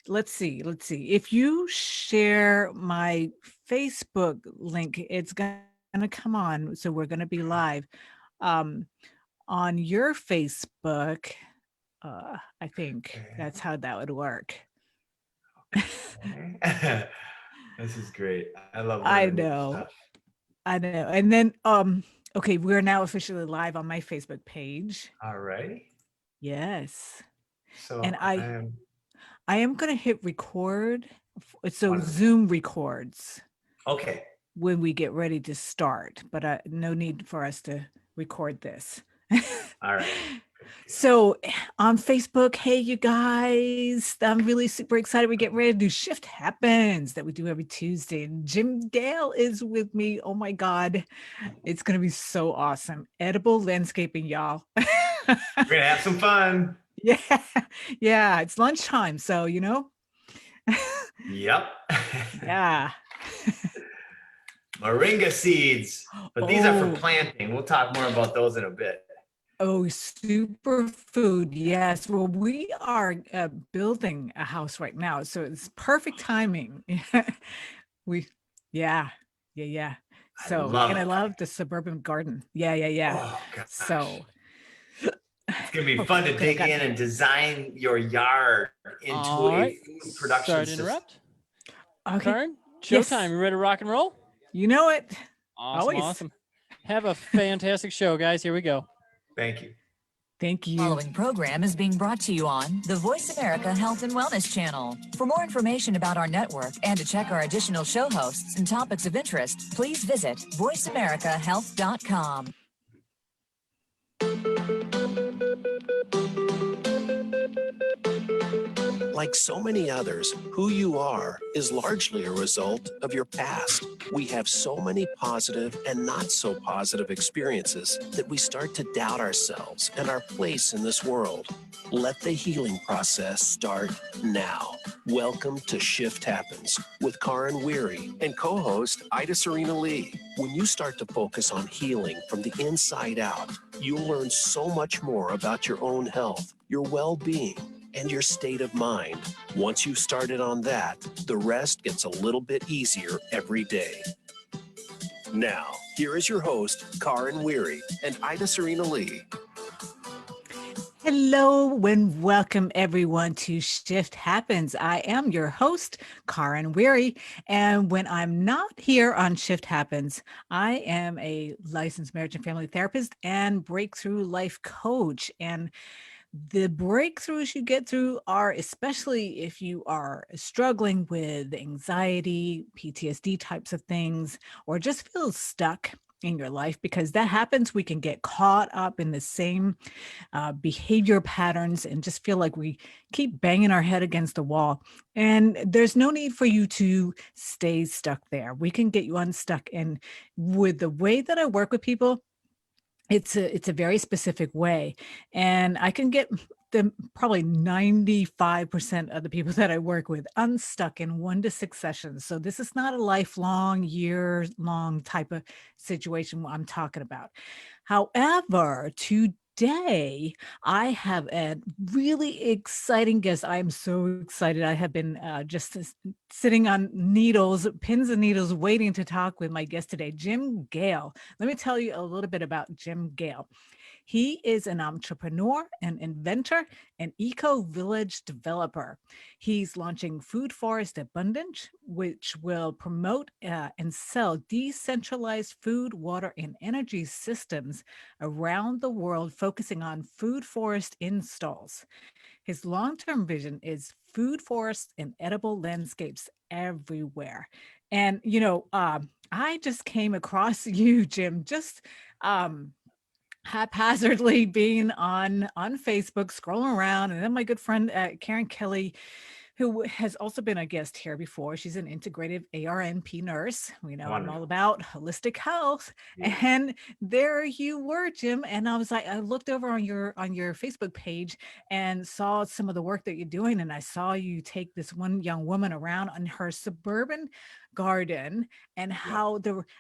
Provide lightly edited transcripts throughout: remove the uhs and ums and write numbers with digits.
let's see. If you share my Facebook link, it's gonna come on. So we're gonna be live. Um, on your Facebook, I think Okay. that's how that would work. Okay. This is great. I love I learning new stuff. know, I know. And then, okay, we're now officially live on my Facebook page. All righty. Yes, and So I I am I am gonna hit record. So wonderful. Zoom records Okay. when we get ready to start, but no need for us to record this. All right. Good deal. So on Facebook, hey, you guys, I'm really super excited. We get ready to do Shift Happens that we do every Tuesday. And Jim Gale is with me. Oh my God. It's going to be so awesome. Edible landscaping, y'all. We're gonna have some fun. Yeah. Yeah. It's lunchtime. So, Yep. yeah. Moringa seeds, but these are for Oh, planting. We'll talk more about those in a bit. oh, superfood. Yes. Well, we are building a house right now. So it's perfect timing. we, yeah, yeah. I So, and love I it. love the suburban garden. Yeah. Oh gosh. So, It's gonna be fun okay, to good. I dig got, in and design your yard into All a right. food production Sorry to system. interrupt. okay. Karin, showtime. Yes. You ready to rock and roll? You know it. Awesome, Always. awesome. Have a fantastic show, guys. Here we go. Thank you. Thank you. Following program is being brought to you on the Voice America Health and Wellness Channel. For more information about our network and to check our additional show hosts and topics of interest, please visit voiceamericahealth.com. Like so many others, who you are is largely a result of your past. We have so many positive and not so positive experiences that we start to doubt ourselves and our place in this world. Let the healing process start now. Welcome to Shift Happens with Karin Weiri and co-host Ida Serena Lee. When you start to focus on healing from the inside out, you'll learn so much more about your own health, your well-being, and your state of mind. Once you've started on that, the rest gets a little bit easier every day. Now, here is your host, Karin Weiri and Ida Serena Lee. Hello and welcome everyone to Shift Happens. I am your host, Karin Weary. And when I'm not here on Shift Happens, I am a licensed marriage and family therapist and breakthrough life coach. And the breakthroughs you get through are, especially if you are struggling with anxiety, PTSD types of things, or just feel stuck in your life, because that happens. We can get caught up in the same behavior patterns and just feel like we keep banging our head against the wall. And there's no need for you to stay stuck there. We can get you unstuck. And with the way that I work with people, it's a very specific way, and I can get the probably 95% of the people that I work with unstuck in 1 to 6 sessions. So this is not a lifelong, year-long type of situation I'm talking about. However, today I have a really exciting guest. I am so excited. I have been just sitting on pins and needles, waiting to talk with my guest today, Jim Gale. Let me tell you a little bit about Jim Gale. He is an entrepreneur, an inventor, an eco-village developer. He's launching Food Forest Abundance, which will promote and sell decentralized food, water, and energy systems around the world, focusing on food forest installs. His long-term vision is food forests and edible landscapes everywhere. And, I just came across you, Jim, just um, haphazardly being on Facebook, scrolling around, and then my good friend Karen Kelly, who has also been a guest here before. She's an integrative ARNP nurse. We know I'm all Wonderful. about holistic health. Yeah. And there you were, Jim. And I was like, I looked over on your Facebook page and saw some of the work that you're doing. And I saw you take this one young woman around on her suburban garden, and Yep. how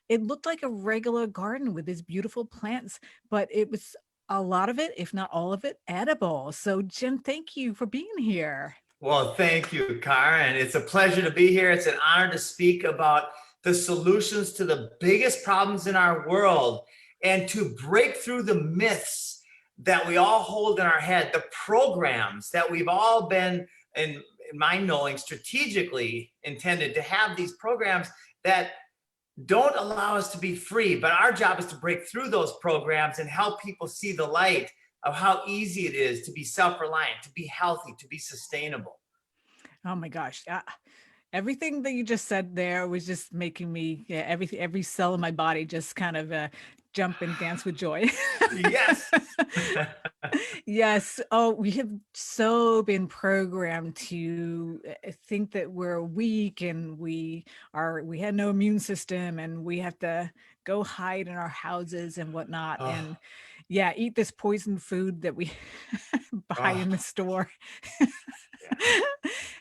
it looked like a regular garden with these beautiful plants, but it was a lot of it, if not all of it, edible. So Jim, thank you for being here. Well, thank you, Karin. It's a pleasure to be here. It's an honor to speak about the solutions to the biggest problems in our world and to break through the myths that we all hold in our head, the programs that we've all been, in my knowing, strategically intended to have these programs that don't allow us to be free. But our job is to break through those programs and help people see the light of how easy it is to be self-reliant, to be healthy, to be sustainable. Oh my gosh. Everything that you just said there was just making me, every cell in my body just kind of jump and dance with joy. Yes. Yes. Oh, we have so been programmed to think that we're weak and we had no immune system and we have to go hide in our houses and whatnot. Oh. And yeah, eat this poisoned food that we buy in the store.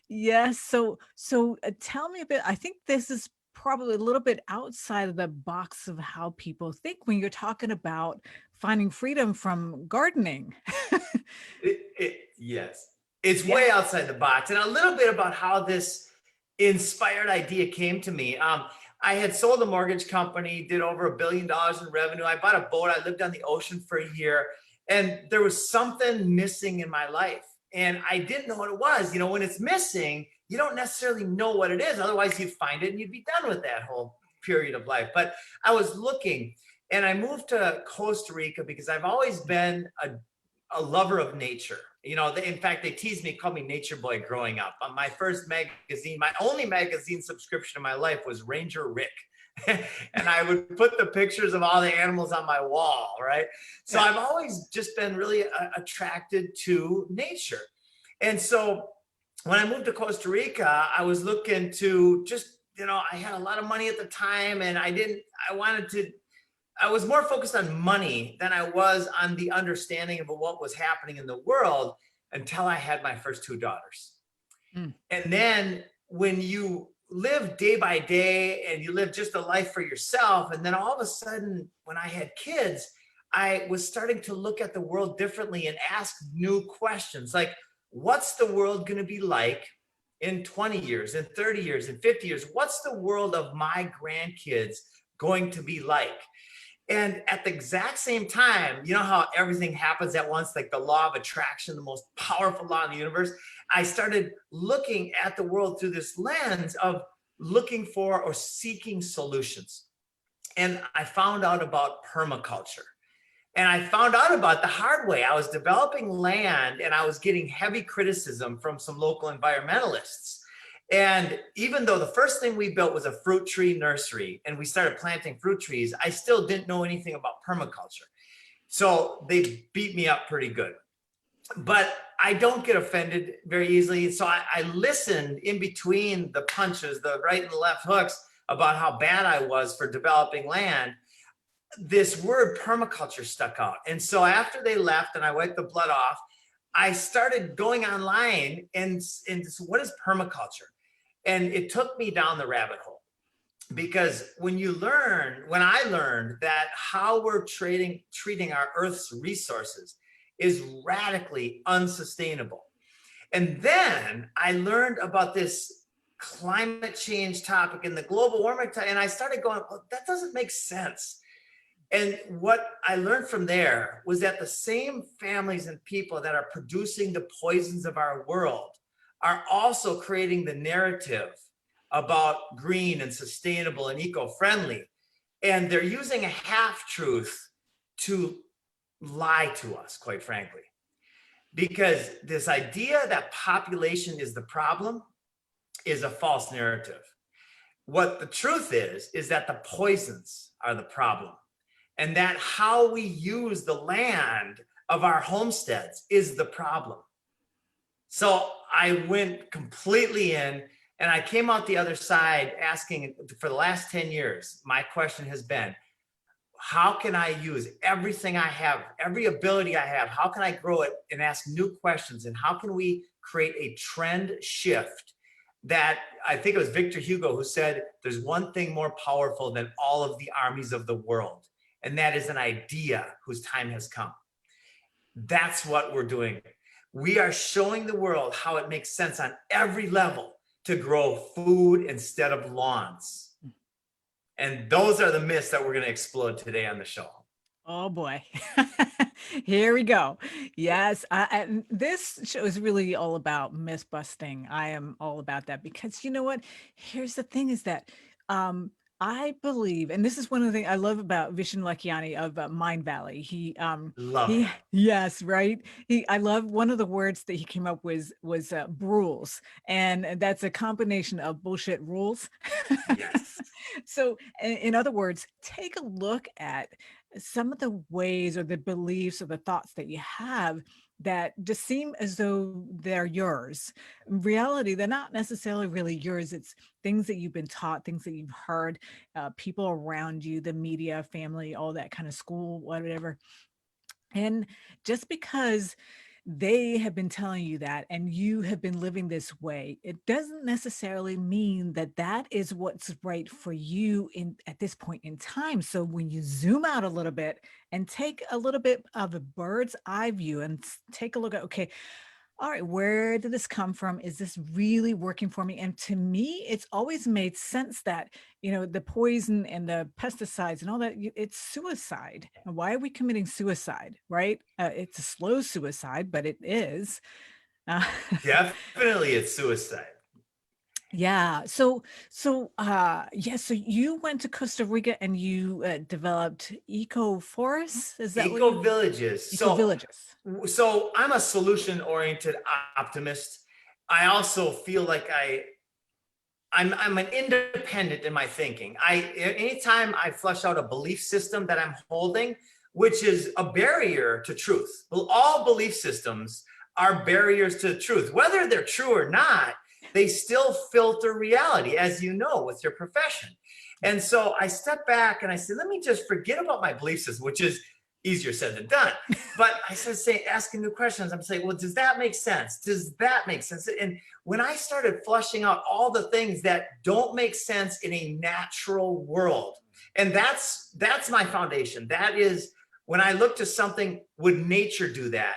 Yes. So tell me a bit. I think this is probably a little bit outside of the box of how people think when you're talking about finding freedom from gardening. Yes, it's way outside the box. And a little bit about how this inspired idea came to me. I had sold a mortgage company, did over $1 billion in revenue. I bought a boat. I lived on the ocean for a year, and there was something missing in my life. And I didn't know what it was. You know, when it's missing, you don't necessarily know what it is. Otherwise, you'd find it and you'd be done with that whole period of life. But I was looking, and I moved to Costa Rica because I've always been a lover of nature. You know, in fact, they teased me, called me Nature Boy growing up. On my first magazine, my only magazine subscription in my life was Ranger Rick. And I would put the pictures of all the animals on my wall, right? So I've always just been really attracted to nature. And so when I moved to Costa Rica, I was looking to just, you know, I had a lot of money at the time, and I was more focused on money than I was on the understanding of what was happening in the world until I had my first two daughters. And then when you live day by day and you live just a life for yourself, and then all of a sudden when I had kids, I was starting to look at the world differently and ask new questions like, what's the world going to be like in 20 years, in 30 years, in 50 years? What's the world of my grandkids going to be like? And at the exact same time, you know how everything happens at once, like the law of attraction, the most powerful law in the universe. I started looking at the world through this lens of looking for or seeking solutions. And I found out about permaculture. And I found out about the hard way. I was developing land and I was getting heavy criticism from some local environmentalists. And even though the first thing we built was a fruit tree nursery and we started planting fruit trees, I still didn't know anything about permaculture. So they beat me up pretty good. But I don't get offended very easily. So I listened in between the punches, the right and the left hooks, about how bad I was for developing land. This word permaculture stuck out. And so after they left and I wiped the blood off, I started going online and what is permaculture? And it took me down the rabbit hole, because when I learned that how we're treating our Earth's resources is radically unsustainable. And then I learned about this climate change topic and the global warming topic, and I started going, well, that doesn't make sense. And what I learned from there was that the same families and people that are producing the poisons of our world are also creating the narrative about green and sustainable and eco-friendly. And they're using a half-truth to lie to us, quite frankly. Because this idea that population is the problem is a false narrative. What the truth is that the poisons are the problem. And that how we use the land of our homesteads is the problem. So I went completely in, and I came out the other side asking, for the last 10 years, my question has been, how can I use everything I have, every ability I have, how can I grow it and ask new questions? And how can we create a trend shift that, I think it was Victor Hugo who said, there's one thing more powerful than all of the armies of the world, and that is an idea whose time has come. That's what we're doing. we are showing the world how it makes sense on every level to grow food instead of lawns. And those are the myths that we're going to explode today on the show. Oh boy. Here we go. Yes, this show is really all about myth busting. I am all about that because you know what? Here's the thing is that I believe, and this is one of the things I love about Vishen Lakhiani of Mind Valley. Love it. Yes, right. I love one of the words that he came up with was rules, and that's a combination of bullshit rules. Yes. So, in other words, take a look at some of the ways or the beliefs or the thoughts that you have that just seem as though they're yours. In reality, they're not necessarily really yours. It's things that you've been taught, things that you've heard, people around you, the media, family, all that kind of school, whatever. And just because they have been telling you that and you have been living this way, it doesn't necessarily mean that that is what's right for you at this point in time. So when you zoom out a little bit and take a little bit of a bird's eye view and take a look at, okay, all right, where did this come from? Is this really working for me? And to me, it's always made sense that, the poison and the pesticides and all that, it's suicide. And why are we committing suicide, right? It's a slow suicide, but it is. Definitely it's suicide. Yeah. So you went to Costa Rica and you developed eco forests. Is that Eco villages. Eco villages. So I'm a solution-oriented optimist. I also feel like I'm an independent in my thinking. Anytime I flush out a belief system that I'm holding, which is a barrier to truth. Well, all belief systems are barriers to truth, whether they're true or not. They still filter reality, as you know, with your profession. And so I step back and I say, let me just forget about my belief system, which is easier said than done. But I started asking new questions. I'm saying, well, does that make sense? Does that make sense? And when I started flushing out all the things that don't make sense in a natural world, and that's my foundation. That is, when I look to something, would nature do that?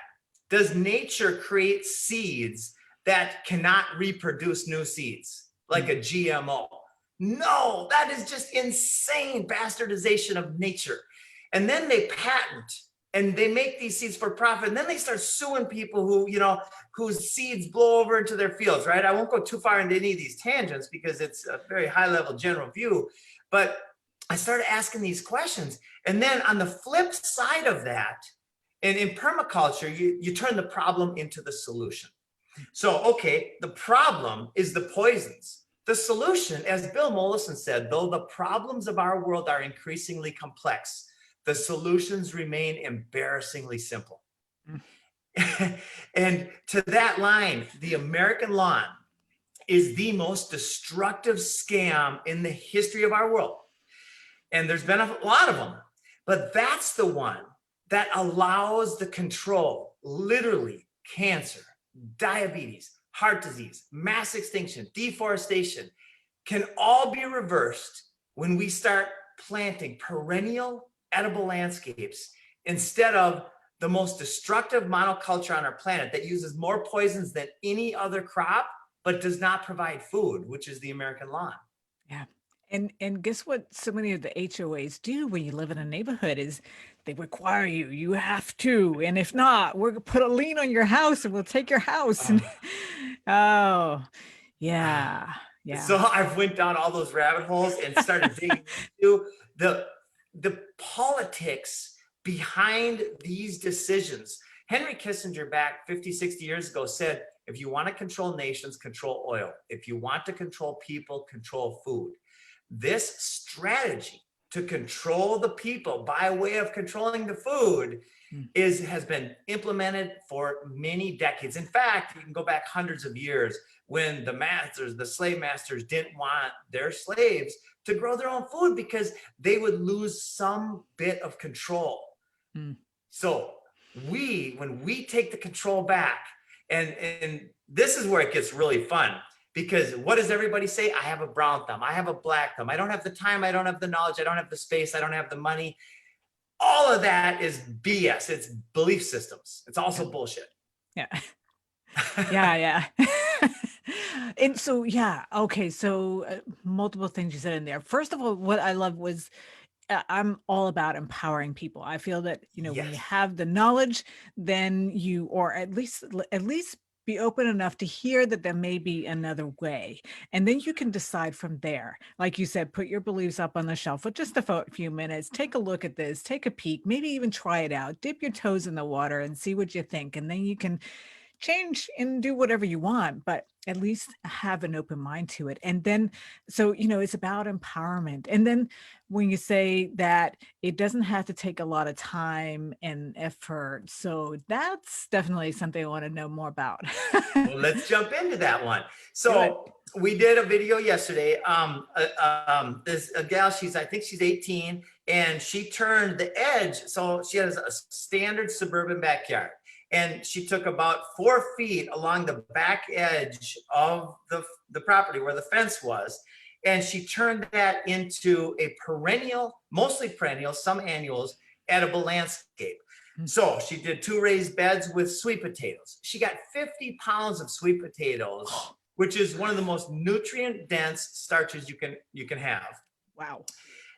Does nature create seeds that cannot reproduce new seeds, like a GMO? No, that is just insane bastardization of nature. And then they patent and they make these seeds for profit. And then they start suing people whose seeds blow over into their fields, right? I won't go too far into any of these tangents because it's a very high level general view, but I started asking these questions. And then on the flip side of that, and in permaculture, you turn the problem into the solution. So, okay, the problem is the poisons. The solution, as Bill Mollison said, though the problems of our world are increasingly complex, the solutions remain embarrassingly simple. And to that line, the American lawn is the most destructive scam in the history of our world. And there's been a lot of them, but that's the one that allows the control, literally cancer, diabetes, heart disease, mass extinction, deforestation, can all be reversed when we start planting perennial edible landscapes instead of the most destructive monoculture on our planet that uses more poisons than any other crop, but does not provide food, which is the American lawn. Yeah. And guess what so many of the HOAs do when you live in a neighborhood is they require you have to, and if not, we're gonna put a lien on your house and we'll take your house. Oh, yeah. So I've went down all those rabbit holes and started digging into the politics behind these decisions. Henry Kissinger back 50, 60 years ago said, if you want to control nations, control oil. If you want to control people, control food. This strategy to control the people by way of controlling the food has been implemented for many decades. In fact, you can go back hundreds of years when the slave masters didn't want their slaves to grow their own food because they would lose some bit of control. So when we take the control back, and this is where it gets really fun. Because what does everybody say? I have a brown thumb. I have a black thumb. I don't have the time. I don't have the knowledge. I don't have the space. I don't have the money. All of that is BS. It's belief systems. It's also bullshit. Yeah. Yeah. And so, yeah. Okay. So multiple things you said in there. First of all, what I love was I'm all about empowering people. I feel that, when you Yes. have the knowledge, then you, or at least be open enough to hear that there may be another way. And then you can decide from there. Like you said, put your beliefs up on the shelf for just a few minutes. Take a look at this, take a peek, maybe even try it out, dip your toes in the water and see what you think. And then you can change and do whatever you want, but at least have an open mind to it. And then, so, it's about empowerment. And then when you say that it doesn't have to take a lot of time and effort. So that's definitely something I want to know more about. Well, let's jump into that one. Do it. So we did a video yesterday. This a gal, I think she's 18, and she turned the edge. So she has a standard suburban backyard, and she took about 4 feet along the back edge of the property where the fence was, and she turned that into a perennial, mostly perennial, some annuals, edible landscape. So she did 2 raised beds with sweet potatoes. She got 50 pounds of sweet potatoes, which is one of the most nutrient dense starches you can have. Wow.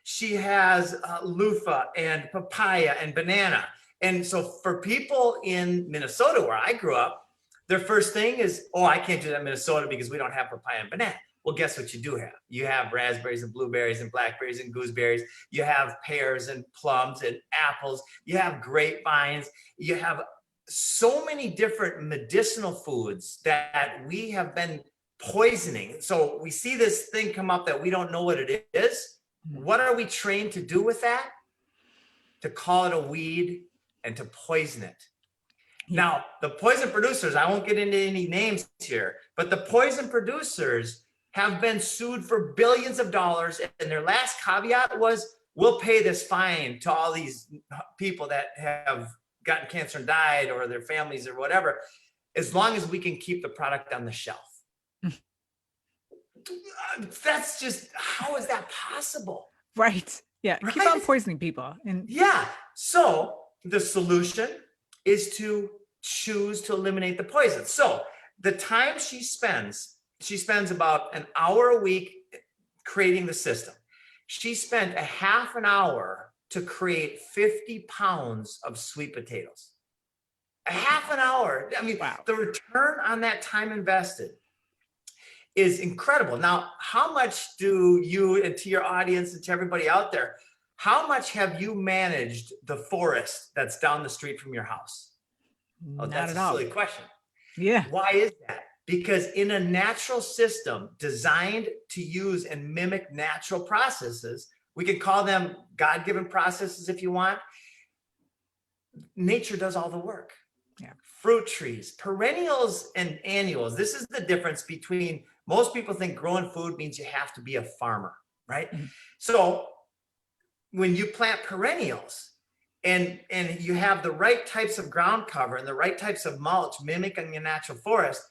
She has loofah and papaya and banana. And so for people in Minnesota, where I grew up, their first thing is, oh, I can't do that in Minnesota because we don't have papaya and banana. Well, guess what you do have? You have raspberries and blueberries and blackberries and gooseberries. You have pears and plums and apples. You have grapevines. You have so many different medicinal foods that we have been poisoning. So we see this thing come up that we don't know what it is. What are we trained to do with that? To call it a weed and to poison it. Yeah. Now, the poison producers, I won't get into any names here, but the poison producers have been sued for billions of dollars. And their last caveat was, we'll pay this fine to all these people that have gotten cancer and died, or their families or whatever, as long as we can keep the product on the shelf. That's just, how is that possible? Right. Yeah. Right? Keep on poisoning people. And Yeah. So the solution is to choose to eliminate the poison. So the time she spends about an hour a week creating the system. She spent a half an hour to create 50 pounds of sweet potatoes. A half an hour. I mean, wow. The return on that time invested is incredible. Now, how much do you, and to your audience and to everybody out there, how much have you managed the forest that's down the street from your house? Oh, Not that's at a all. silly question. Yeah. Why is that? Because in a natural system designed to use and mimic natural processes, we can call them God-given processes if you want. Nature does all the work. Yeah. Fruit trees, perennials and annuals. This is the difference between, most people think growing food means you have to be a farmer, right? Mhm. So when you plant perennials and you have the right types of ground cover and the right types of mulch mimicking a natural forest,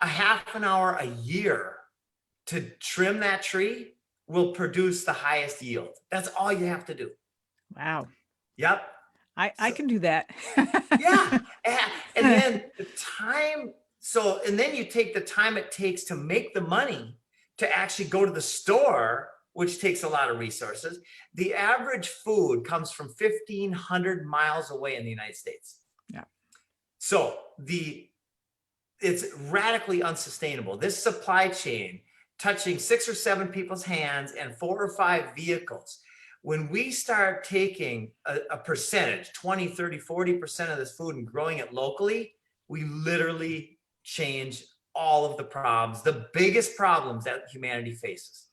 a half an hour a year to trim that tree will produce the highest yield. That's all you have to do. Wow. Yep. I can do that. Yeah. And then the time, and then you take the time it takes to make the money to actually go to the store, which takes a lot of resources. The average food comes from 1,500 miles away in the United States. Yeah. So it's radically unsustainable. This supply chain touching 6 or 7 people's hands and 4 or 5 vehicles. When we start taking a percentage, 20, 30, 40% of this food and growing it locally, we literally change all of the problems, the biggest problems that humanity faces.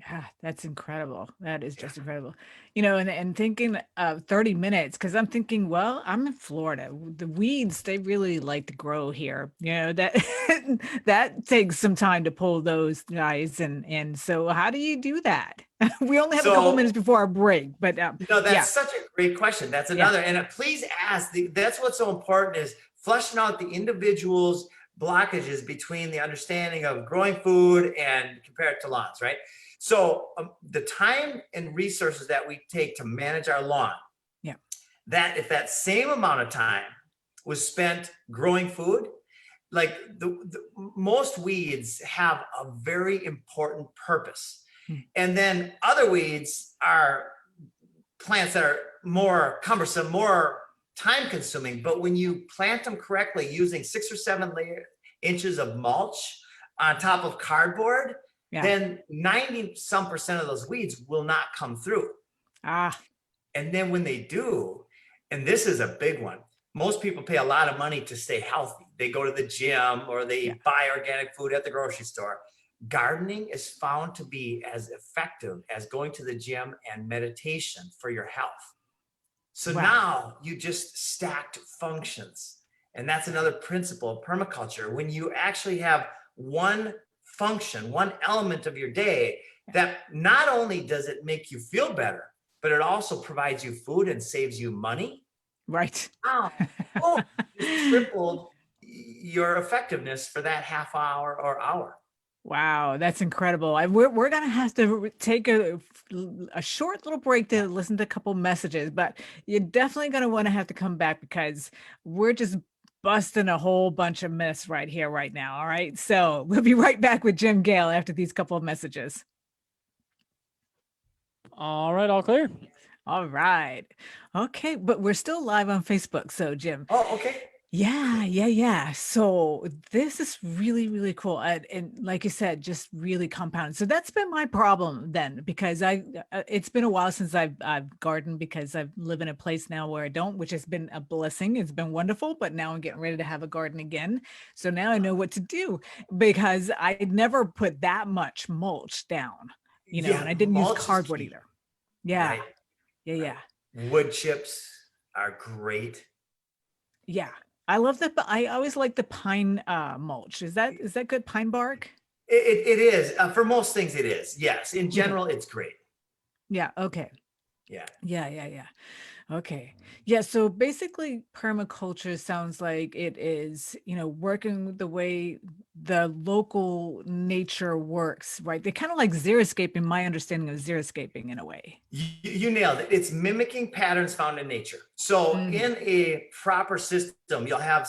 Yeah, that's incredible. That is just incredible. And thinking of 30 minutes, because I'm thinking, well, I'm in Florida. The weeds, they really like to grow here. That that takes some time to pull those guys. And so how do you do that? We only have a couple minutes before our break, but that's such a great question. That's another, and please ask, that's what's so important, is flushing out the individual's blockages between the understanding of growing food and compare it to lawns, right? So the time and resources that we take to manage our lawn, that if that same amount of time was spent growing food, like the most weeds have a very important purpose. And then other weeds are plants that are more cumbersome, more time consuming. But when you plant them correctly using 6 or 7 inches of mulch on top of cardboard, then 90% of those weeds will not come through. And then when they do, and this is a big one, most people pay a lot of money to stay healthy. They go to the gym or they buy organic food at the grocery store. Gardening is found to be as effective as going to the gym and meditation for your health. So now you just stacked functions. And that's another principle of permaculture. When you actually have one function, one element of your day, that not only does it make you feel better, but it also provides you food and saves you money. Right. Oh, you tripled your effectiveness for that half hour or hour. Wow, that's incredible. We're going to have to take a short little break to listen to a couple messages, but you're definitely going to want to have to come back because we're just busting a whole bunch of myths right here, right now. All right. So we'll be right back with Jim Gale after these couple of messages. All right, all clear. All right. Okay, but we're still live on Facebook. So Jim. Oh, okay. Yeah. So this is really, really cool. And like you said, just really compounded. So that's been my problem then, because it's been a while since I've gardened, because I live in a place now where I don't, which has been a blessing. It's been wonderful, but now I'm getting ready to have a garden again. So now I know what to do, because I never put that much mulch down, and I didn't use cardboard either. Yeah. Right. Yeah. Wood chips are great. Yeah. I love that. But I always like the pine mulch. Is that good? Pine bark? It is. For most things, it is. Yes. In general, it's great. Yeah. Okay. Yeah. Okay. Yeah. So basically permaculture sounds like it is, working the way the local nature works, right? They're kind of like xeriscaping, my understanding of xeriscaping in a way. You nailed it. It's mimicking patterns found in nature. So in a proper system, you'll have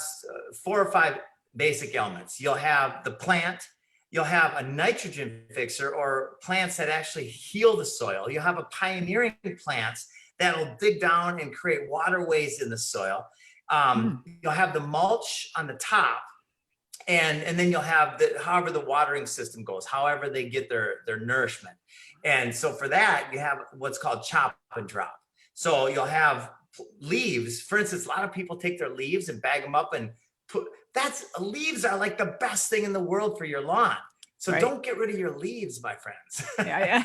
4 or 5 basic elements. You'll have the plant, you'll have a nitrogen fixer, or plants that actually heal the soil. You'll have a pioneering plants that'll dig down and create waterways in the soil. You'll have the mulch on the top, and then you'll have however the watering system goes, however they get their nourishment. And so for that, you have what's called chop and drop. So you'll have leaves. For instance, a lot of people take their leaves and bag them up and leaves are like the best thing in the world for your lawn. So don't get rid of your leaves, my friends. Yeah.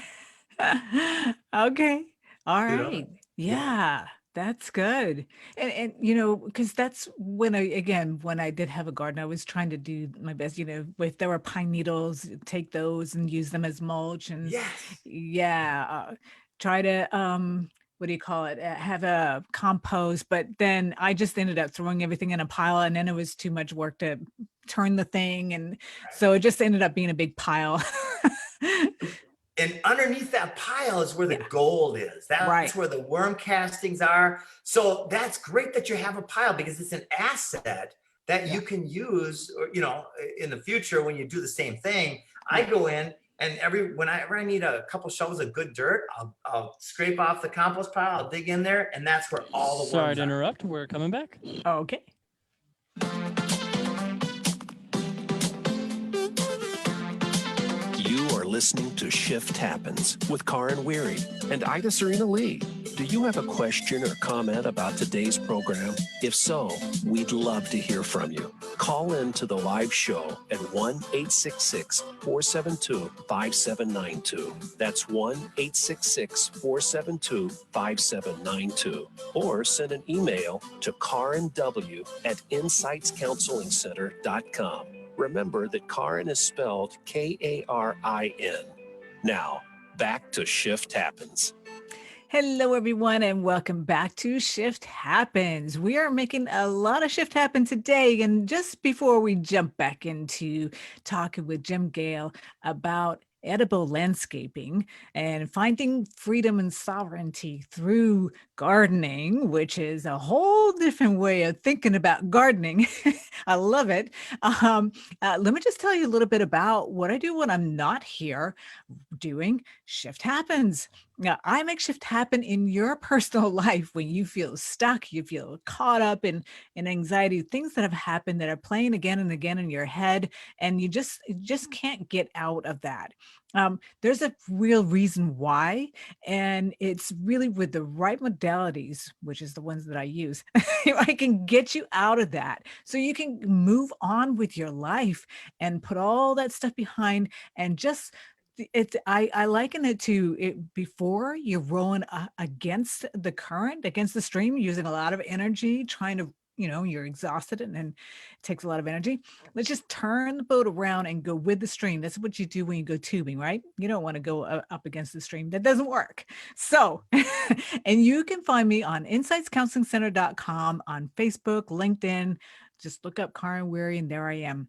Okay. All right. Yeah. That's good. And because that's when I did have a garden, I was trying to do my best, if there were pine needles, take those and use them as mulch, and try to, what do you call it? Have a compost, but then I just ended up throwing everything in a pile, and then it was too much work to turn the thing. And so it just ended up being a big pile. And underneath that pile is where the gold is. That's where the worm castings are. So that's great that you have a pile, because it's an asset that you can use, in the future when you do the same thing. I go in and whenever I need a couple shovels of good dirt, I'll scrape off the compost pile, I'll dig in there, and that's where all the worms Sorry to interrupt. We're coming back. Oh, okay. You are listening to Shift Happens with Karin Weiri and Ida Serena Lee. Do you have a question or comment about today's program? If so, we'd love to hear from you. Call in to the live show at 1-866-472-5792. That's 1-866-472-5792. Or send an email to karinw@insightscounselingcenter.com. Remember that Karin is spelled Karin. Now, back to Shift Happens. Hello, everyone, and welcome back to Shift Happens. We are making a lot of shift happen today. And just before we jump back into talking with Jim Gale about edible landscaping and finding freedom and sovereignty through gardening, which is a whole different way of thinking about gardening. I love it. Let me just tell you a little bit about what I do when I'm not here doing Shift Happens. Now, I make shift happen in your personal life when you feel stuck, you feel caught up in anxiety, things that have happened that are playing again and again in your head, and you just can't get out of that. There's a real reason why, and it's really with the right modalities, which is the ones that I use. I can get you out of that so you can move on with your life and put all that stuff behind and just I liken it to it before you're rowing against the current, against the stream, using a lot of energy, trying to, you're exhausted and it takes a lot of energy. Let's just turn the boat around and go with the stream. That's what you do when you go tubing, right? You don't want to go up against the stream. That doesn't work. So, and you can find me on insightscounselingcenter.com, on Facebook, LinkedIn. Just look up Karin Weiri and there I am.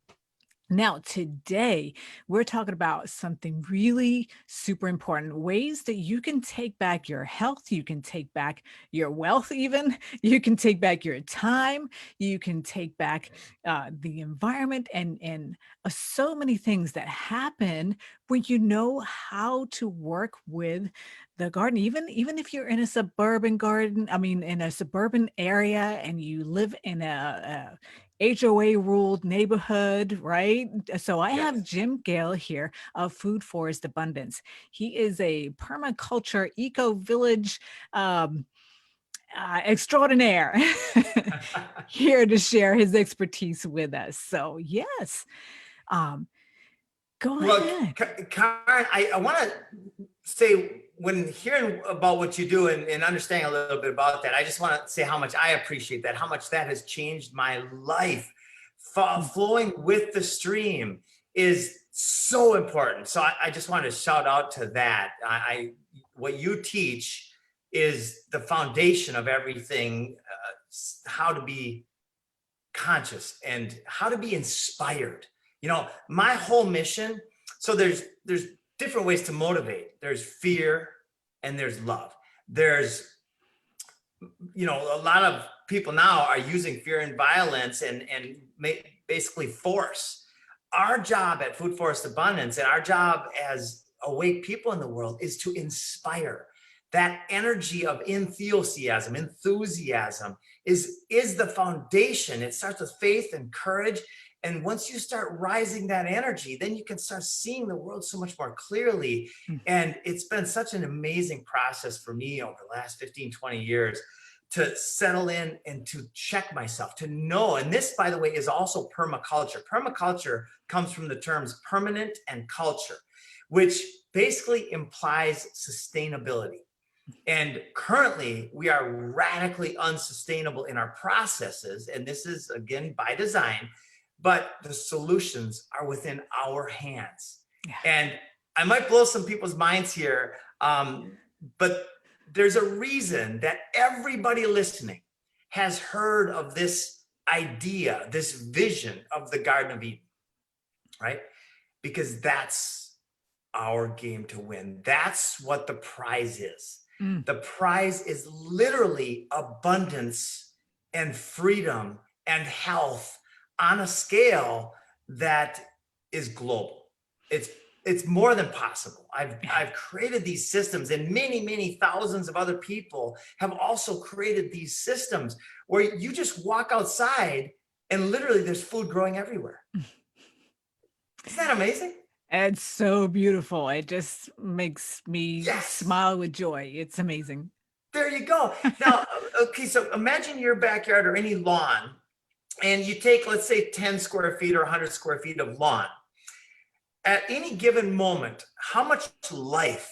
Now, today, we're talking about something really super important, ways that you can take back your health, you can take back your wealth even, you can take back your time, you can take back the environment and so many things that happen when you know how to work with the garden, even if you're in a suburban garden, in a suburban area and you live in a HOA ruled neighborhood, right? So I have Jim Gale here of Food Forest Abundance. He is a permaculture eco village extraordinaire here to share his expertise with us. So yes, go ahead. Karin, I want to say, when hearing about what you do and understanding a little bit about that, I just want to say how much I appreciate that, how much that has changed my life. Flowing with the stream is so important. So I just want to shout out to that. What you teach is the foundation of everything, how to be conscious and how to be inspired. My whole mission, so there's different ways to motivate. There's fear and there's love. There's, a lot of people now are using fear and violence and basically force. Our job at Food Forest Abundance and our job as awake people in the world is to inspire. That energy of enthusiasm is the foundation. It starts with faith and courage. And once you start rising that energy, then you can start seeing the world so much more clearly. And it's been such an amazing process for me over the last 15, 20 years to settle in and to check myself, to know. And this, by the way, is also permaculture. Permaculture comes from the terms permanent and culture, which basically implies sustainability. And currently, we are radically unsustainable in our processes. And this is, again, by design. But the solutions are within our hands. Yeah. And I might blow some people's minds here, but there's a reason that everybody listening has heard of this idea, this vision of the Garden of Eden, right? Because that's our game to win. That's what the prize is. The prize is literally abundance and freedom and health on a scale that is global. It's more than possible. I've created these systems, and many thousands of other people have also created these systems where you just walk outside and literally there's food growing everywhere. Isn't that amazing? It's so beautiful. It just makes me smile with joy. It's amazing. There you go. Now, okay, so imagine your backyard or any lawn, and you take, let's say, 10 square feet or 100 square feet of lawn. At any given moment, how much life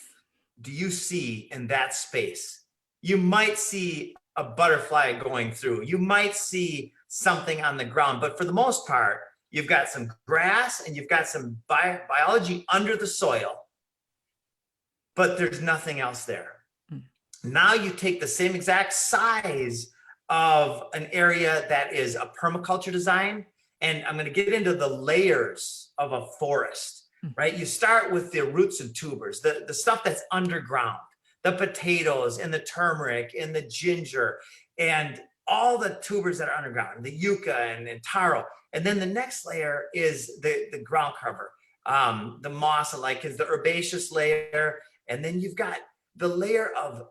do you see in that space? You might see a butterfly going through. You might see something on the ground, but for the most part, you've got some grass and you've got some biology under the soil, but there's nothing else there. Now you take the same exact size of an area that is a permaculture design, and I'm going to get into the layers of a forest, right? You start with the roots and tubers, the stuff that's underground, the potatoes and the turmeric and the ginger and all the tubers that are underground, the yucca and taro. And then the next layer is the ground cover, the moss, like is the herbaceous layer. And then you've got the layer of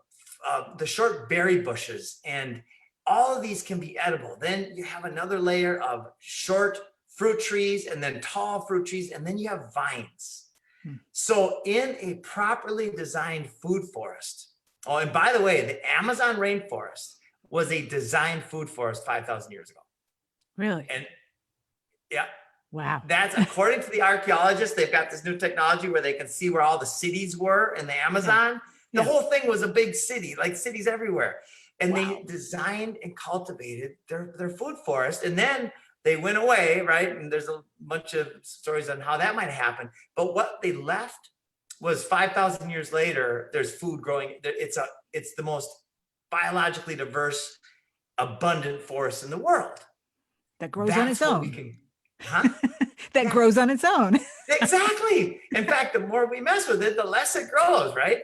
the short berry bushes, and all of these can be edible. Then you have another layer of short fruit trees, and then tall fruit trees, and then you have vines. So in a properly designed food forest, oh, and by the way, the Amazon rainforest was a designed food forest 5,000 years ago. Really? And yeah. Wow. That's according to the archaeologists. They've got this new technology where they can see where all the cities were in the Amazon. The whole thing was a big city, like cities everywhere. And they designed and cultivated their food forest. And then they went away, right? And there's a bunch of stories on how that might happen. But what they left was 5,000 years later, there's food growing. It's the most biologically diverse, abundant forest in the world. That grows on its own. That grows on its own. Exactly. In fact, the more we mess with it, the less it grows, right?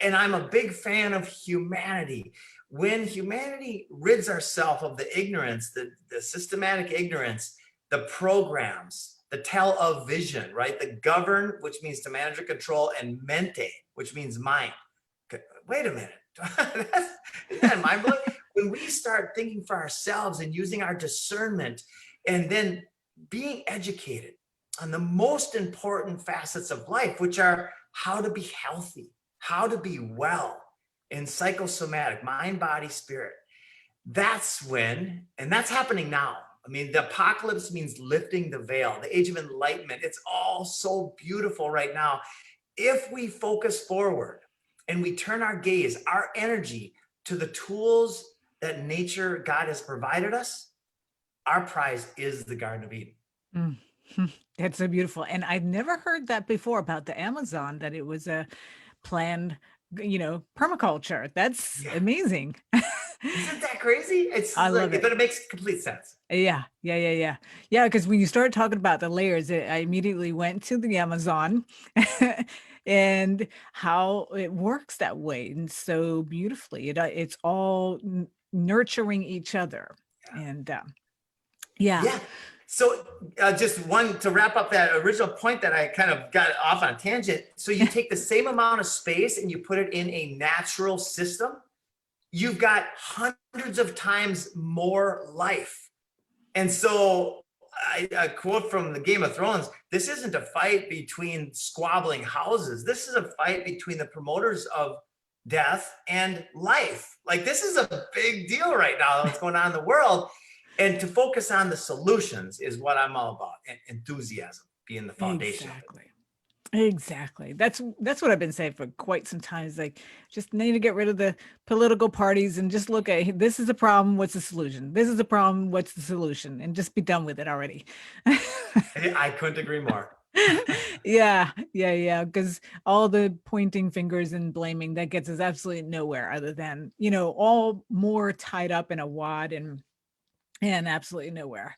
And I'm a big fan of humanity. When humanity rids ourselves of the ignorance, the systematic ignorance, the programs, the television, right? The govern, which means to manage or control, and mente, which means mind. Wait a minute. Isn't that mind-blowing? When we start thinking for ourselves and using our discernment and then being educated on the most important facets of life, which are how to be healthy, how to be well, and psychosomatic, mind, body, spirit. That's when, and that's happening now. I mean, the apocalypse means lifting the veil, the age of enlightenment. It's all so beautiful right now. If we focus forward and we turn our gaze, our energy to the tools that nature, God has provided us, our prize is the Garden of Eden. That's so beautiful. And I've never heard that before about the Amazon, that it was a planned, permaculture. That's amazing. Isn't that crazy? I love it. But it makes complete sense. Yeah. Because when you started talking about the layers, I immediately went to the Amazon and how it works that way, and so beautifully. It's all nurturing each other. And So just one to wrap up that original point that I kind of got off on a tangent. So you take the same amount of space and you put it in a natural system, you've got hundreds of times more life. And so I quote from the Game of Thrones, this isn't a fight between squabbling houses. This is a fight between the promoters of death and life. Like, this is a big deal right now, what's going on in the world. And to focus on the solutions is what I'm all about. And enthusiasm being the foundation. Exactly. That's what I've been saying for quite some time. Is like, just need to get rid of the political parties and just look at, this is a problem, what's the solution? This is a problem, what's the solution? And just be done with it already. I couldn't agree more. Yeah. Because all the pointing fingers and blaming, that gets us absolutely nowhere, other than, all more tied up in a wad and absolutely nowhere,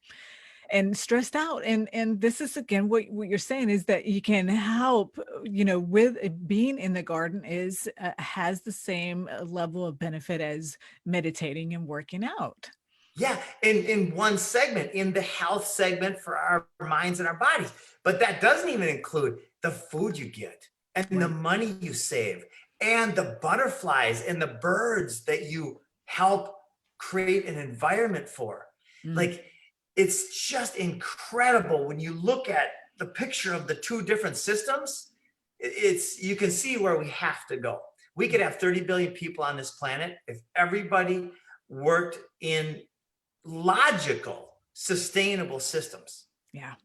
and stressed out. And this is, again, what you're saying is that you can help, with being in the garden is has the same level of benefit as meditating and working out. Yeah, in one segment, in the health segment for our minds and our bodies. But that doesn't even include the food you get and the money you save and the butterflies and the birds that you help create an environment for. Like, it's just incredible when you look at the picture of the two different systems. You can see where we have to go. We could have 30 billion people on this planet if everybody worked in logical, sustainable systems. Yeah.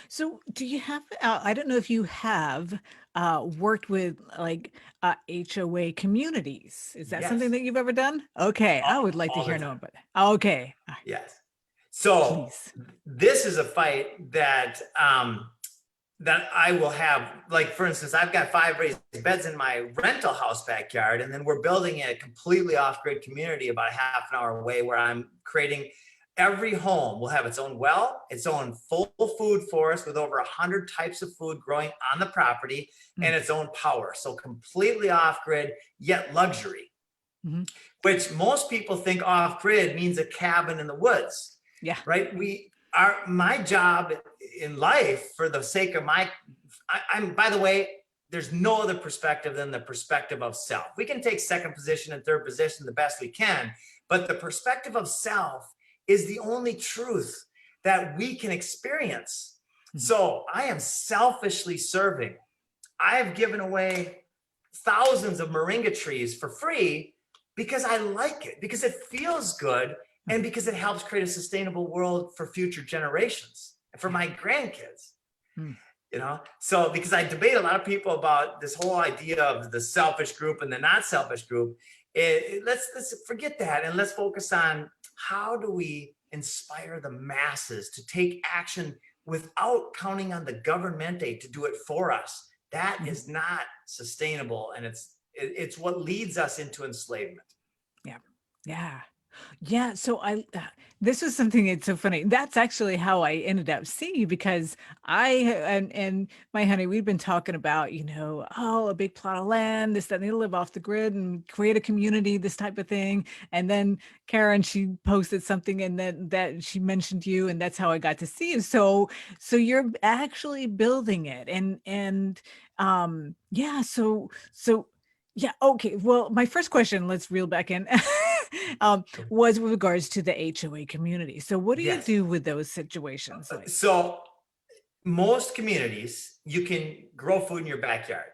So do you have, I don't know if you have worked with like HOA communities. Is that something that you've ever done? Okay. I would like to hear more about that. Okay. Yes. So this is a fight that that I will have. Like, for instance, I've got 5 raised beds in my rental house backyard, and then we're building a completely off-grid community about a half an hour away, where I'm creating every home will have its own well, its own full food forest with over 100 types of food growing on the property, and its own power. So completely off grid, yet luxury, which most people think off grid means a cabin in the woods. Yeah. Right. My job in life, for the sake of I'm, by the way, there's no other perspective than the perspective of self. We can take second position and third position the best we can, but the perspective of self is the only truth that we can experience. So I am selfishly serving. I have given away thousands of moringa trees for free because I like it, because it feels good, and because it helps create a sustainable world for future generations and for my grandkids. So because I debate a lot of people about this whole idea of the selfish group and the not selfish group, let's forget that, and let's focus on how do we inspire the masses to take action without counting on the governmente to do it for us. That is not sustainable, and it's what leads us into enslavement. Yeah. So this was something, it's so funny. That's actually how I ended up seeing you, because and my honey, we've been talking about, a big plot of land, this, that, and they live off the grid and create a community, this type of thing. And then Karin, she posted something, and then that she mentioned you, and that's how I got to see you. So you're actually building it. Yeah. Okay. Well, my first question, let's reel back in, was with regards to the HOA community. So what do you do with those situations? So most communities, you can grow food in your backyard.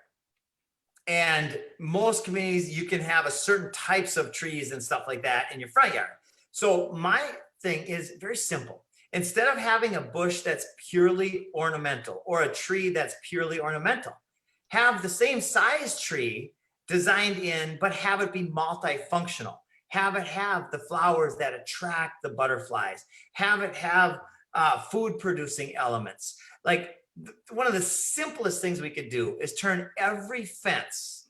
And most communities, you can have a certain types of trees and stuff like that in your front yard. So my thing is very simple. Instead of having a bush that's purely ornamental or a tree that's purely ornamental, have the same size tree designed in, but have it be multifunctional. Have it have the flowers that attract the butterflies. Have it have food producing elements. Like one of the simplest things we could do is turn every fences,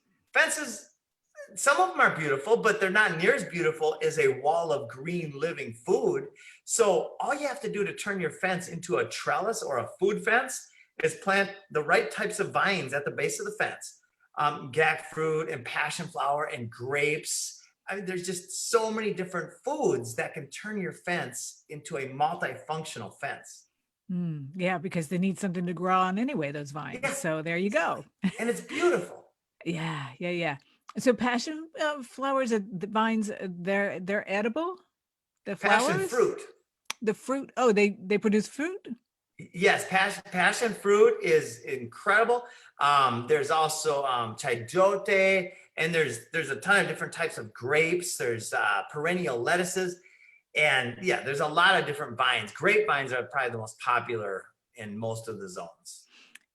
some of them are beautiful, but they're not near as beautiful as a wall of green living food. So all you have to do to turn your fence into a trellis or a food fence is plant the right types of vines at the base of the fence. Jackfruit and passion flower and grapes. I mean, there's just so many different foods that can turn your fence into a multifunctional fence. Yeah, because they need something to grow on anyway, those vines. Yeah, so there you go. And it's beautiful. Yeah. So passion flowers, the vines, they're edible? The flowers? Passion fruit. The fruit. Oh, they produce fruit? Yes, passion fruit is incredible. There's also chayote, and there's a ton of different types of grapes. There's perennial lettuces, and there's a lot of different vines. Grapevines are probably the most popular in most of the zones.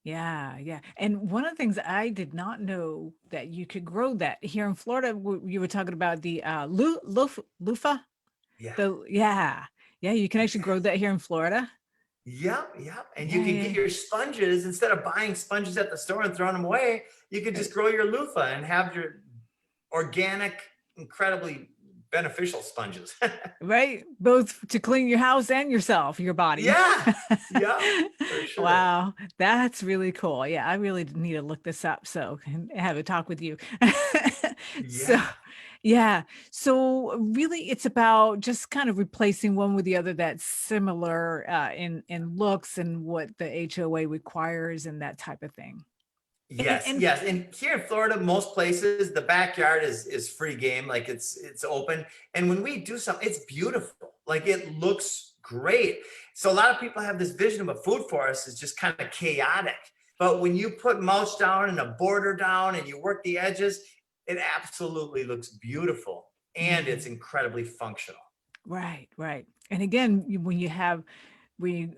Yeah. And one of the things I did not know that you could grow that here in Florida. You were talking about the loofah. Yeah. You can actually grow that here in Florida. Yep. And you can get your sponges, instead of buying sponges at the store and throwing them away, you can just grow your loofah and have your organic, incredibly beneficial sponges. Right? Both to clean your house and yourself, your body. Yeah. For sure. Wow. That's really cool. Yeah. I really need to look this up so I can have a talk with you. So really it's about just kind of replacing one with the other that's similar in looks and what the HOA requires and that type of thing. Yes. And here in Florida, most places, the backyard is free game. Like it's open. And when we do something, it's beautiful. Like it looks great. So a lot of people have this vision of a food forest is just kind of chaotic. But when you put mulch down and a border down and you work the edges, it absolutely looks beautiful, and it's incredibly functional. Right. And again, when we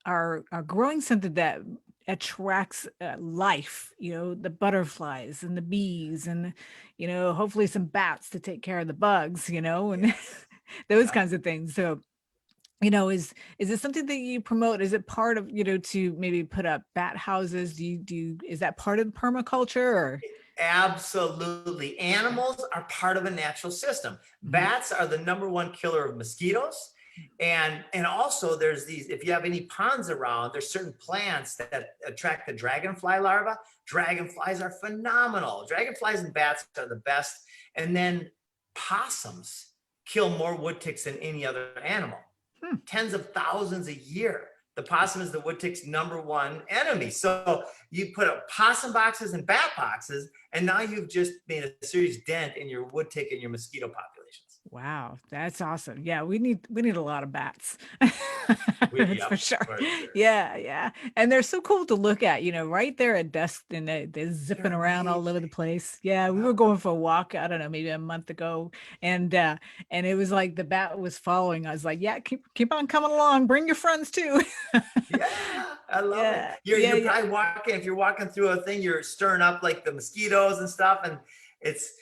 are growing something that attracts life, the butterflies and the bees and, hopefully some bats to take care of the bugs, and those kinds of things. So, is it something that you promote? Is it part of, to maybe put up bat houses? Is that part of permaculture or? Absolutely. Animals are part of a natural system. Bats are the #1 killer of mosquitoes. And also there's these, if you have any ponds around, there's certain plants that attract the dragonfly larva. Dragonflies are phenomenal. Dragonflies and bats are the best. And then possums kill more wood ticks than any other animal. Tens of thousands a year. The possum is the wood tick's #1 enemy. So you put up possum boxes and bat boxes, and now you've just made a serious dent in your wood tick and your mosquito populations. Wow, that's awesome. Yeah, we need a lot of bats. That's for sure. Yeah. And they're so cool to look at, right there at dusk, and they're zipping around all over the place. Yeah, we were going for a walk, I don't know, maybe a month ago, and it was like the bat was following. I was like, yeah, keep on coming along, bring your friends too. Yeah, I love it. You're probably walking, if you're walking through a thing, you're stirring up like the mosquitoes and stuff, and it's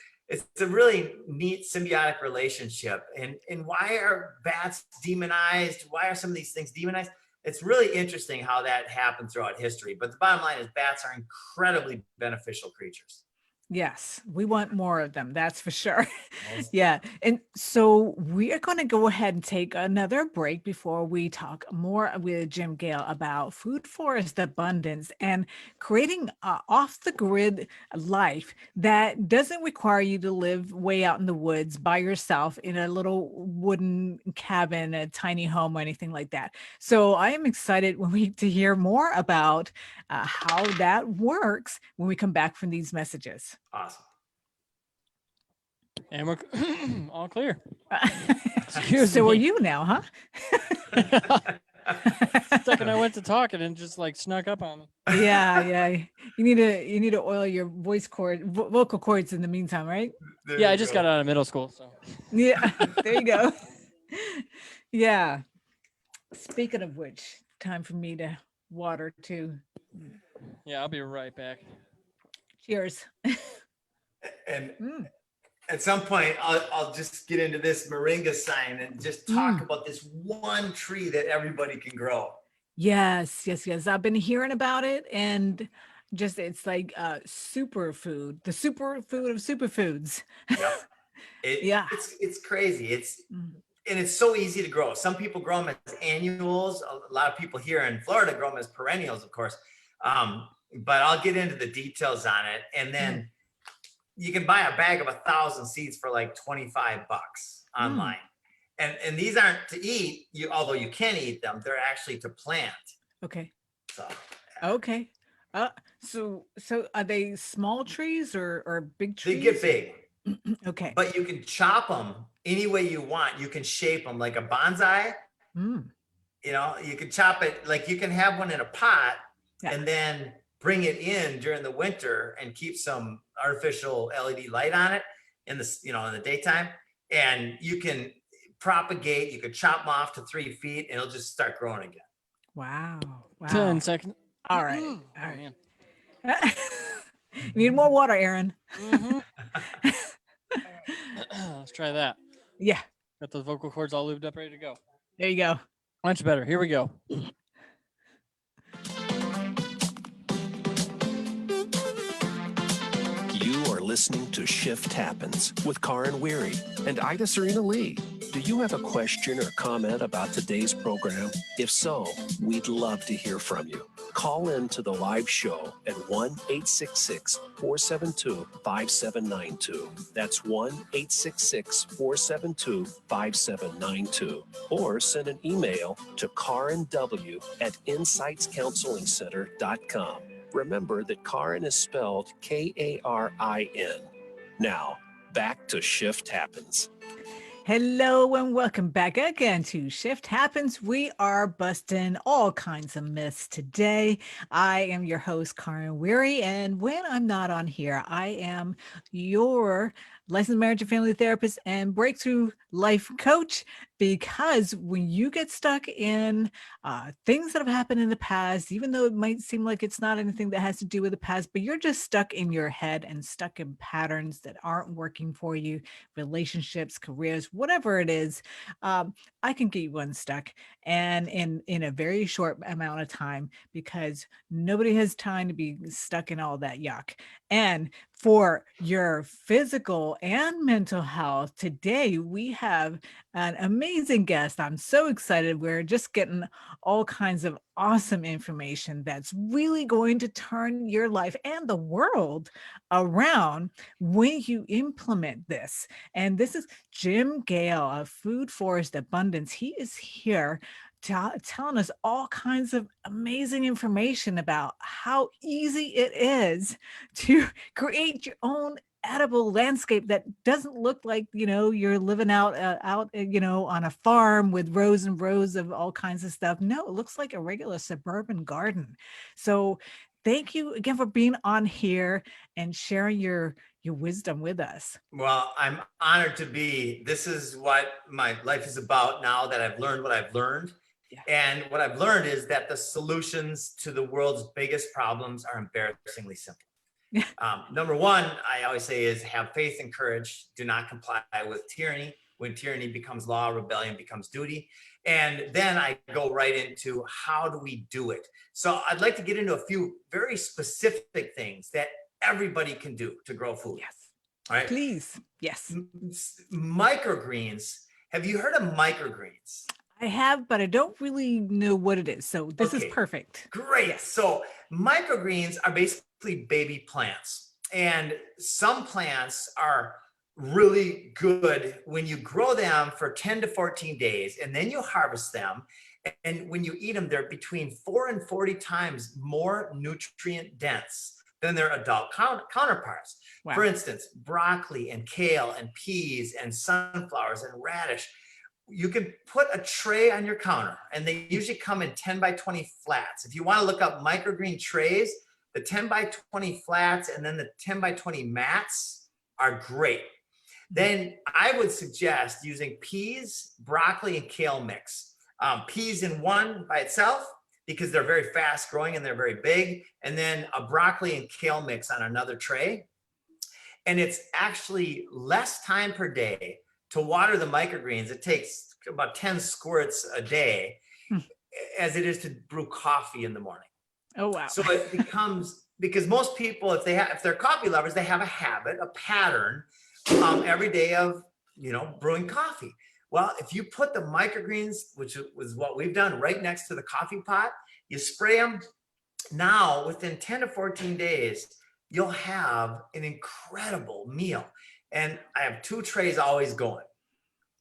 a really neat symbiotic relationship. And why are bats demonized? Why are some of these things demonized? It's really interesting how that happened throughout history. But the bottom line is bats are incredibly beneficial creatures. Yes, we want more of them. That's for sure. Yeah. And so we are going to go ahead and take another break before we talk more with Jim Gale about food forest abundance and creating off the grid life that doesn't require you to live way out in the woods by yourself in a little wooden cabin, a tiny home, or anything like that. So I am excited to hear more about how that works when we come back from these messages. Awesome. And we're all clear. So are you now, huh? Second I went to talk and just like snuck up on me. Yeah. You need to oil your vocal cords in the meantime, right? I just got out of middle school, so. Yeah, there you go. Yeah. Speaking of which, time for me to water too. Yeah, I'll be right back. Cheers. And at some point, I'll just get into this moringa sign and just talk about this one tree that everybody can grow. Yes. I've been hearing about it, and just it's like superfood, the superfood of superfoods. Yep. It's crazy. And it's so easy to grow. Some people grow them as annuals. A lot of people here in Florida grow them as perennials, of course. But I'll get into the details on it. And then you can buy a bag of 1,000 seeds for like $25 online. And these aren't to eat, although you can eat them. They're actually to plant. Okay. So. Okay. So are they small trees or big trees? They get big. Okay. But you can chop them any way you want. You can shape them like a bonsai. You can chop it, like you can have one in a pot and then bring it in during the winter and keep some artificial LED light on it in the daytime. And you can propagate, you could chop them off to 3 feet and it'll just start growing again. Wow. 10 seconds. All right. Oh, man. You need more water, Aaron. Let's try that. Yeah. Got those vocal cords all lubed up, ready to go. There you go. Much better. Here we go. You are listening to Shift Happens with Karin Weiri and Ida Serena Lee. Do you have a question or comment about today's program? If so, we'd love to hear from you. Call in to the live show at 1-866-472-5792. That's 1-866-472-5792. Or send an email to karinw@insightscounselingcenter.com. Remember that Karin is spelled Karin. Now, back to Shift Happens. Hello and welcome back again to Shift Happens. We are busting all kinds of myths today. I am your host, Karin Weiri, and when I'm not on here, I am your licensed marriage and family therapist and breakthrough life coach, because when you get stuck in things that have happened in the past, even though it might seem like it's not anything that has to do with the past, but you're just stuck in your head and stuck in patterns that aren't working for you, relationships, careers, whatever it is, I can get you unstuck, and in a very short amount of time, because nobody has time to be stuck in all that yuck. And for your physical and mental health. Today, we have an amazing guest. I'm so excited. We're just getting all kinds of awesome information that's really going to turn your life and the world around when you implement this. And this is Jim Gale of Food Forest Abundance. He is here telling us all kinds of amazing information about how easy it is to create your own edible landscape that doesn't look like, you're living out on a farm with rows and rows of all kinds of stuff. No, it looks like a regular suburban garden. So thank you again for being on here and sharing your wisdom with us. Well, I'm honored to be. This is what my life is about now that I've learned what I've learned. Yeah. And what I've learned is that the solutions to the world's biggest problems are embarrassingly simple. Number one, I always say, is have faith and courage. Do not comply with tyranny. When tyranny becomes law, rebellion becomes duty. And then I go right into how do we do it. So I'd like to get into a few very specific things that everybody can do to grow food. Yes. All right. Please. Yes. Microgreens. Have you heard of microgreens? I have, but I don't really know what it is. So this is perfect. Great. Yes. So microgreens are basically baby plants. And some plants are really good when you grow them for 10 to 14 days, and then you harvest them. And when you eat them, they're between 4 and 40 times more nutrient dense than their adult counterparts. Wow. For instance, broccoli and kale and peas and sunflowers and radish. You can put a tray on your counter, and they usually come in 10 by 20 flats. If you want to look up microgreen trays, the 10 by 20 flats and then the 10 by 20 mats are great. Then I would suggest using peas, broccoli, and kale mix. Peas in one by itself, because they're very fast growing and they're very big. And then a broccoli and kale mix on another tray. And it's actually less time per day to water the microgreens. It takes about 10 squirts a day as it is to brew coffee in the morning. Oh, wow. So it becomes, because most people, if they're coffee lovers, they have a habit, a pattern every day of, brewing coffee. Well, if you put the microgreens, which was what we've done, right next to the coffee pot, you spray them. Now, within 10 to 14 days, you'll have an incredible meal. And I have 2 trays always going.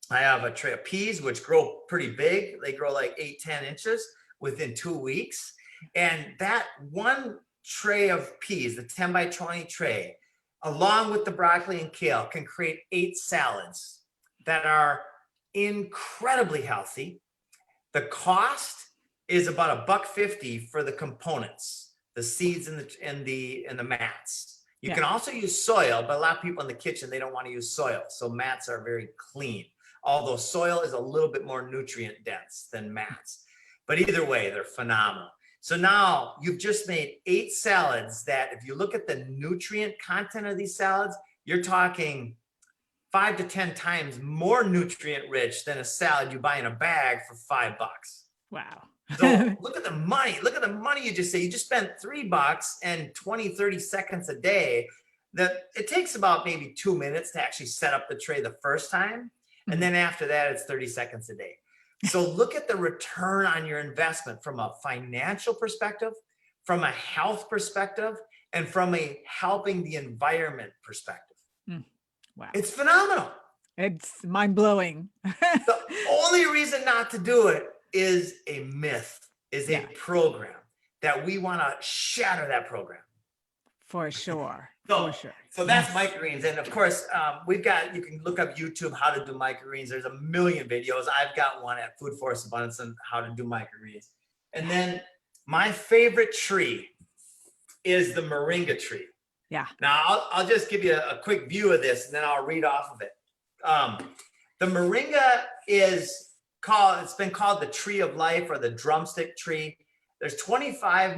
I have a tray of peas, which grow pretty big. They grow like 8-10 inches within 2 weeks. And that one tray of peas, the 10 by 20 tray, along with the broccoli and kale, can create 8 salads that are incredibly healthy. The cost is about $1.50 for the components, the seeds and the mats. You can also use soil, but a lot of people in the kitchen, they don't want to use soil. So mats are very clean, although soil is a little bit more nutrient dense than mats. But either way, they're phenomenal. So now you've just made 8 salads that, if you look at the nutrient content of these salads, you're talking 5 to 10 times more nutrient rich than a salad you buy in a bag for $5. Wow. So look at the money. Look at the money you just saved. You just spent $3 and 20, 30 seconds a day. That it takes about maybe 2 minutes to actually set up the tray the first time. And then after that, it's 30 seconds a day. So look at the return on your investment from a financial perspective, from a health perspective, and from a helping the environment perspective. Wow. It's phenomenal. It's mind-blowing. The only reason not to do it is a myth, is a program that we want to shatter that program. For sure. So that's microgreens. And of course, you can look up YouTube, how to do microgreens. There's a million videos. I've got one at Food Forest Abundance on how to do microgreens. And then my favorite tree is the moringa tree. Yeah. Now I'll just give you a quick view of this, and then I'll read off of it. The moringa it's been called the tree of life, or the drumstick tree. There's 25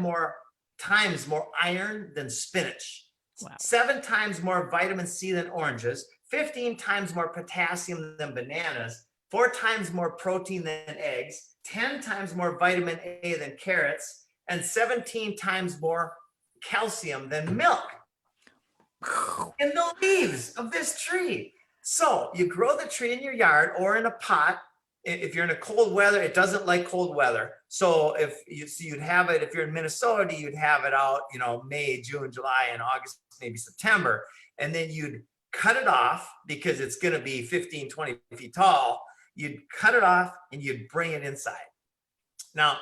times more iron than spinach. Wow. 7 times more vitamin C than oranges, 15 times more potassium than bananas, 4 times more protein than eggs, 10 times more vitamin A than carrots, and 17 times more calcium than milk. in the leaves of this tree. So you grow the tree in your yard or in a pot. If you're in a cold weather, it doesn't like cold weather. So you'd have it, if you're in Minnesota, you'd have it out, May, June, July, and August, maybe September. And then you'd cut it off because it's going to be 15, 20 feet tall. You'd cut it off and you'd bring it inside. Now,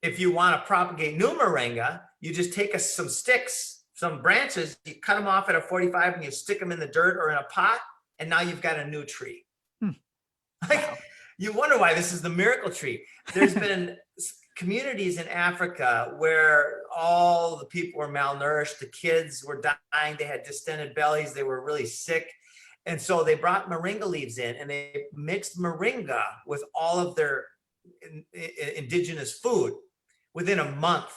if you want to propagate new moringa, you just take some sticks, some branches, you cut them off at a 45 and you stick them in the dirt or in a pot. And now you've got a new tree. Like, you wonder why this is the miracle tree. There's been communities in Africa where all the people were malnourished. The kids were dying. They had distended bellies. They were really sick. And so they brought moringa leaves in and they mixed moringa with all of their indigenous food. Within a month,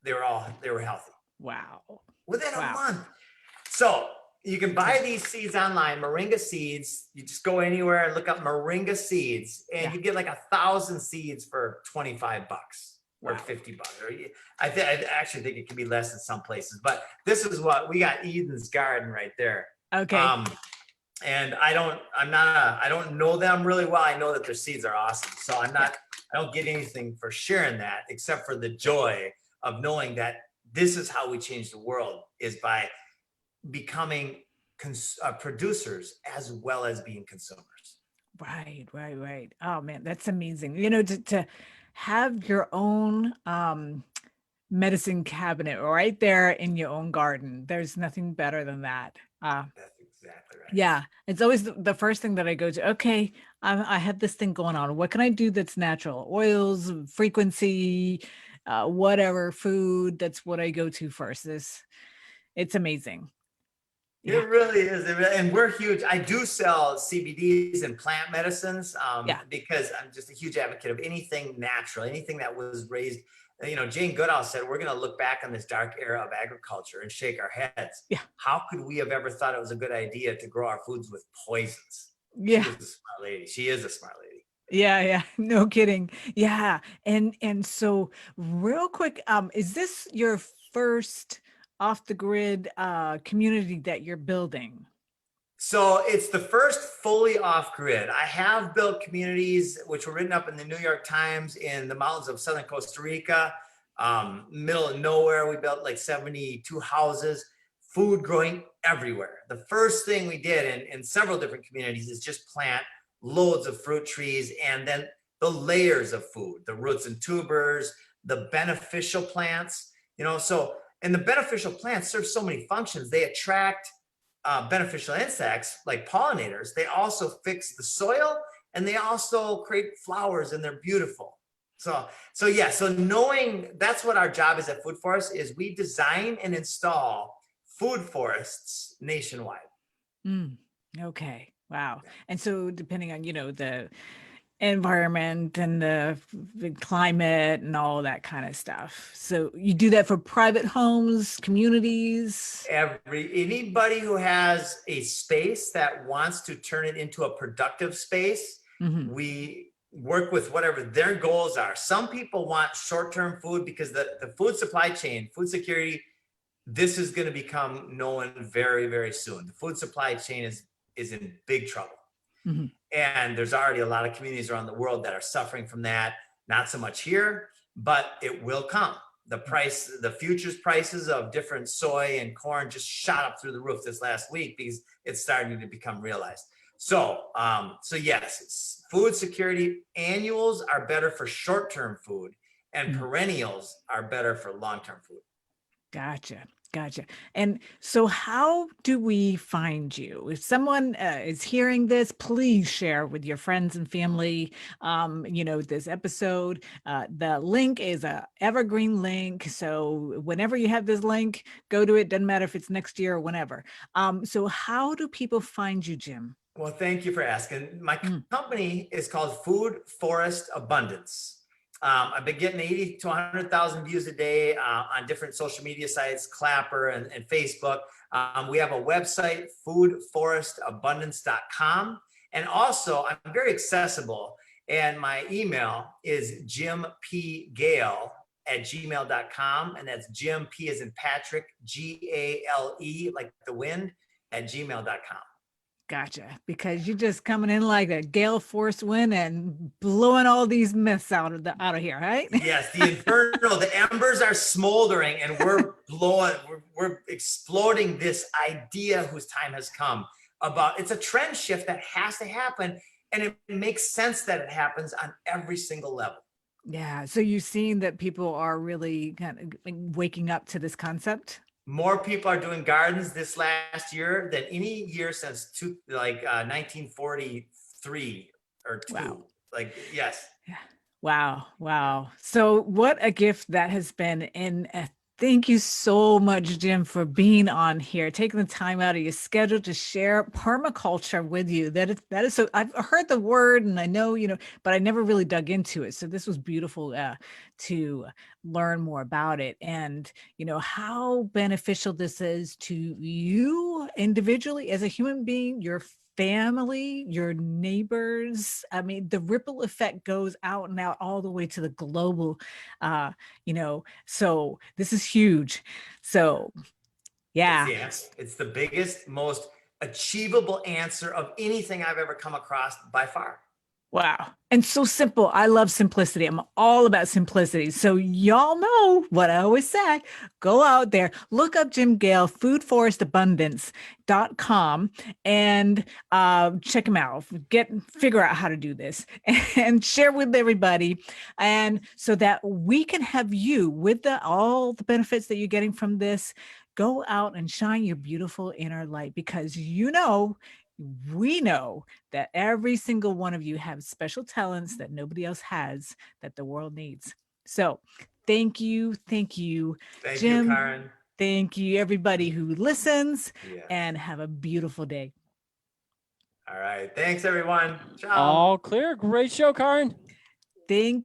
they were healthy. Wow. Within a month. So you can buy these seeds online, moringa seeds. You just go anywhere and look up moringa seeds, and you get like 1,000 seeds for $25 or $50. Or I actually think it can be less in some places, but this is what we got. Eden's Garden right there. Okay. And I don't know them really well. I know that their seeds are awesome. So I don't get anything for sharing that except for the joy of knowing that this is how we change the world, is by becoming producers as well as being consumers. Right. Oh man, that's amazing. To have your own medicine cabinet right there in your own garden. There's nothing better than that. That's exactly right. Yeah. It's always the first thing that I go to. Okay, I have this thing going on. What can I do that's natural? Oils, frequency, whatever, food. That's what I go to first. It's amazing. Yeah. It really is. And we're huge. I do sell CBDs and plant medicines because I'm just a huge advocate of anything natural, anything that was raised. Jane Goodall said, we're going to look back on this dark era of agriculture and shake our heads. Yeah. How could we have ever thought it was a good idea to grow our foods with poisons? Yeah. She was a smart lady. She is a smart lady. Yeah. No kidding. Yeah. And so real quick, is this your first off the grid community that you're building? So it's the first fully off grid. I have built communities which were written up in the New York Times in the mountains of southern Costa Rica, middle of nowhere. We built like 72 houses, food growing everywhere. The first thing we did in several different communities is just plant loads of fruit trees, and then the layers of food, the roots and tubers, the beneficial plants, and the beneficial plants serve so many functions. They attract beneficial insects like pollinators. They also fix the soil, and they also create flowers, and they're beautiful. So knowing that's what our job is at Food Forest, is we design and install food forests nationwide. Okay. Wow. And so depending on, the environment and the climate and all that kind of stuff. So you do that for private homes, communities? Anybody who has a space that wants to turn it into a productive space, we work with whatever their goals are. Some people want short-term food because the food supply chain, food security, this is going to become known very, very soon. The food supply chain is in big trouble. And there's already a lot of communities around the world that are suffering from that. Not so much here, but it will come. The futures prices of different soy and corn just shot up through the roof this last week because it's starting to become realized. So yes, food security annuals are better for short-term food, and perennials are better for long-term food. Gotcha. And so how do we find you? If someone is hearing this, please share with your friends and family, this episode. The link is a evergreen link. So whenever you have this link, go to it. Doesn't matter if it's next year or whenever. So how do people find you, Jim? Well, thank you for asking. My company is called Food Forest Abundance. I've been getting 80 to 100,000 views a day on different social media sites, Clapper and Facebook. We have a website, foodforestabundance.com. And also, I'm very accessible. And my email is jimpgale jim@gmail.com. And that's Jim, P as in Patrick, Gale, like the wind, @gmail.com. Gotcha. Because you're just coming in like a gale force wind and blowing all these myths out of here, right? Yes, the inferno, the embers are smoldering, and we're exploding this idea whose time has come about it's a trend shift that has to happen, and it makes sense that it happens on every single level. Yeah. So you've seen that people are really kind of waking up to this concept. More people are doing gardens this last year than any year since 1943 or 2. Wow. Like, yes. Yeah. Wow. Wow. So what a gift that has been. And thank you so much, Jim, for being on here, taking the time out of your schedule to share permaculture with you. That is so, I've heard the word and I know, but I never really dug into it. So this was beautiful to learn more about it and, how beneficial this is to you individually as a human being, your family, your neighbors. I mean, the ripple effect goes out and out all the way to the global, so this is huge. So yeah. It's the biggest, most achievable answer of anything I've ever come across by far. Wow. And so simple. I love simplicity. I'm all about simplicity. So y'all know what I always say. Go out there, look up Jim Gale, foodforestabundance.com, and check him out. Figure out how to do this and share with everybody. And so that we can have you with all the benefits that you're getting from this, go out and shine your beautiful inner light, because we know that every single one of you have special talents that nobody else has, that the world needs. So thank you. Thank you, Thank Jim. you, Karin. Thank you, everybody who listens. Yes. And have a beautiful day. All right. Thanks, everyone. Ciao. All clear. Great show, Karin. Thank